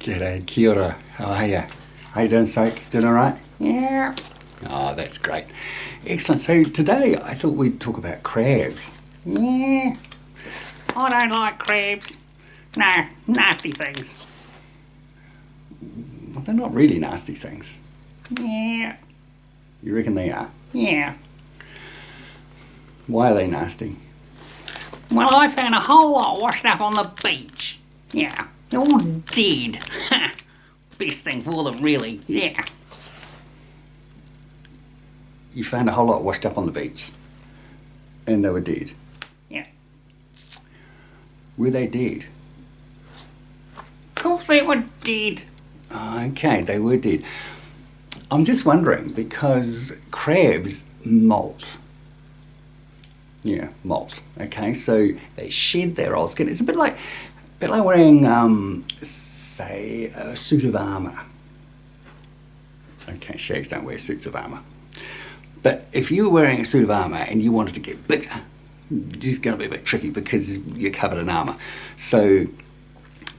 G'day, kia ora. How are you? How you doing, Soak? Doing all right? Yeah. Oh, that's great. Excellent. So today I thought we'd talk about crabs. Yeah. I don't like crabs. No, nasty things. Well, they're not really nasty things. Yeah. You reckon they are? Yeah. Why are they nasty? Well, I found a whole lot washed up on the beach. Yeah. They're all dead. Best thing for them, really. Yeah. You found a whole lot washed up on the beach and they were dead. Yeah. Were they dead? Of course they were dead. Okay, they were dead. I'm just wondering because crabs molt. Yeah, molt. Okay, so they shed their old skin. It's a bit like wearing, say, a suit of armour. Okay, shags don't wear suits of armour. But if you were wearing a suit of armour and you wanted to get bigger, it's going to be a bit tricky because you're covered in armour. So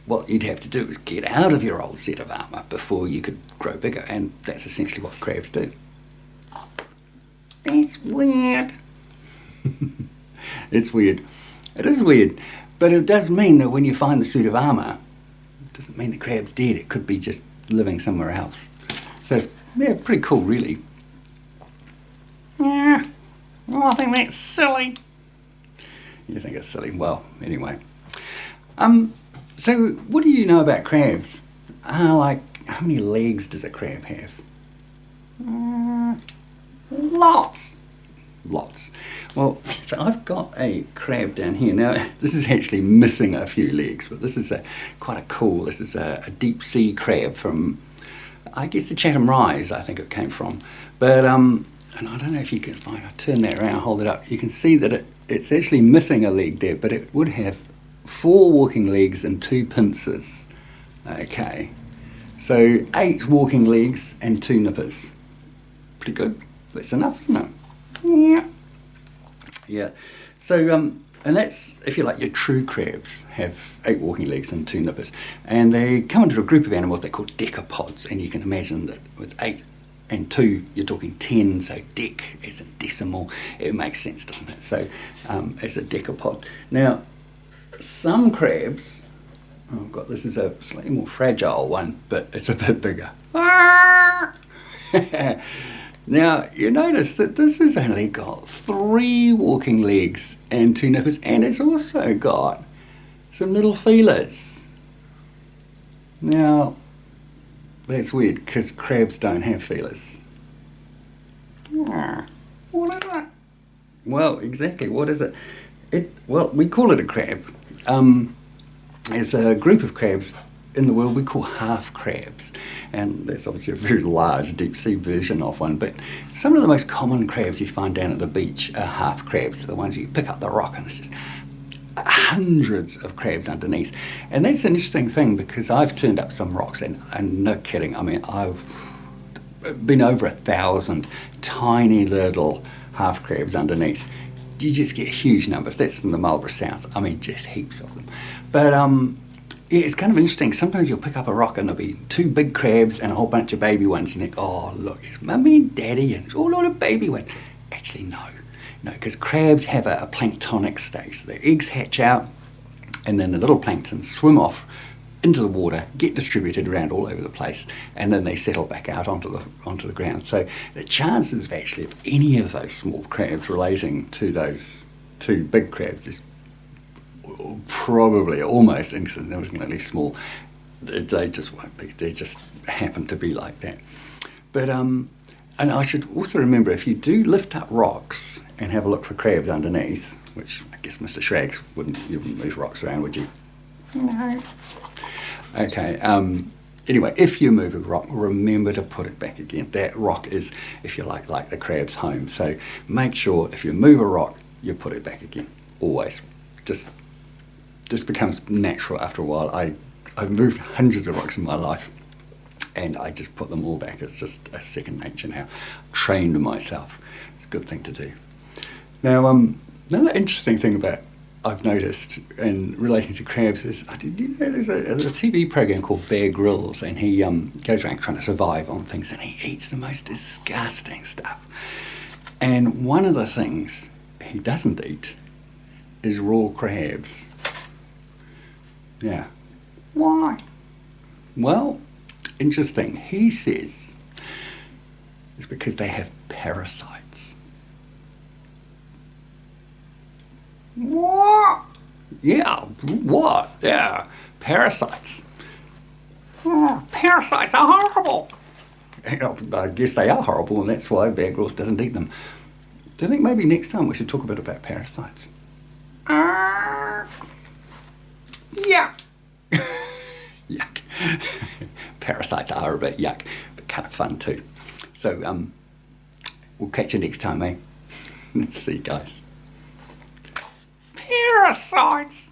what you'd have to do is get out of your old set of armour before you could grow bigger, and that's essentially what crabs do. That's weird. It's weird. It is weird. But it does mean that when you find the suit of armour, it doesn't mean the crab's dead. It could be just living somewhere else. So it's pretty cool, really. Yeah. Well, I think that's silly. You think it's silly? Well, anyway. So what do you know about crabs? Like, how many legs does a crab have? Lots. Lots. Well, so I've got a crab down here. Now, this is actually missing a few legs, but this is quite a cool. This is a deep sea crab from, I guess, the Chatham Rise, I think it came from. But, and I don't know if you can find, I'll turn that around, hold it up. You can see that it's actually missing a leg there, but it would have 4 walking legs and 2 pincers. Okay. So 8 walking legs and 2 nippers. Pretty good. That's enough, isn't it? Yeah. Yeah. So, and that's, if you like, your true crabs have 8 walking legs and 2 nippers. And they come into a group of animals they're called decapods. And you can imagine that with 8 and 2, you're talking 10. So dec is a decimal. It makes sense, doesn't it? So it's a decapod. Now, some crabs, this is a slightly more fragile one, but it's a bit bigger. Now, you notice that this has only got 3 walking legs and 2 nippers, and it's also got some little feelers. Now, that's weird, because crabs don't have feelers. What is it? Well, exactly, what is it? Well, we call it a crab. There's a group of crabs in the world we call half crabs, and that's obviously a very large deep sea version of one, but some of the most common crabs you find down at the beach are half crabs. They're the ones you pick up the rock and there's just hundreds of crabs underneath. And that's an interesting thing because I've turned up some rocks and no kidding, I mean, I've been over 1,000 tiny little half crabs underneath. You just get huge numbers. That's in the Marlborough Sounds. I mean, just heaps of them. But yeah, it's kind of interesting. Sometimes you'll pick up a rock and there'll be 2 big crabs and a whole bunch of baby ones. You think, oh, look, it's mummy and daddy and there's a whole lot of baby ones. Actually, no, because crabs have a planktonic stage. So their eggs hatch out and then the little plankton swim off into the water, get distributed around all over the place, and then they settle back out onto the ground. So the chances of actually of any of those small crabs relating to those 2 big crabs is probably almost insignificantly small. They just won't be. They just happen to be like that. But and I should also remember, if you do lift up rocks and have a look for crabs underneath, which I guess Mr. Shrags wouldn't move rocks around, would you? No. Okay. Anyway, if you move a rock, remember to put it back again. That rock is, if you like the crab's home. So make sure if you move a rock, you put it back again. Always. Just becomes natural after a while. I've moved hundreds of rocks in my life, and I just put them all back. It's just a second nature now. I've trained myself. It's a good thing to do. Now, another interesting thing about I've noticed in relating to crabs is, did you know there's a TV program called Bear Grylls, and he goes around trying to survive on things, and he eats the most disgusting stuff. And one of the things he doesn't eat is raw crabs. Yeah. Why? Well, interesting. He says it's because they have parasites. What? Yeah, what? Yeah, parasites. Oh, parasites are horrible. I guess they are horrible, and that's why Bear Grylls doesn't eat them. Do you think maybe next time we should talk a bit about parasites? Yeah. Yuck. Parasites are a bit yuck, but kind of fun too. So, we'll catch you next time, eh? See you guys. Parasites.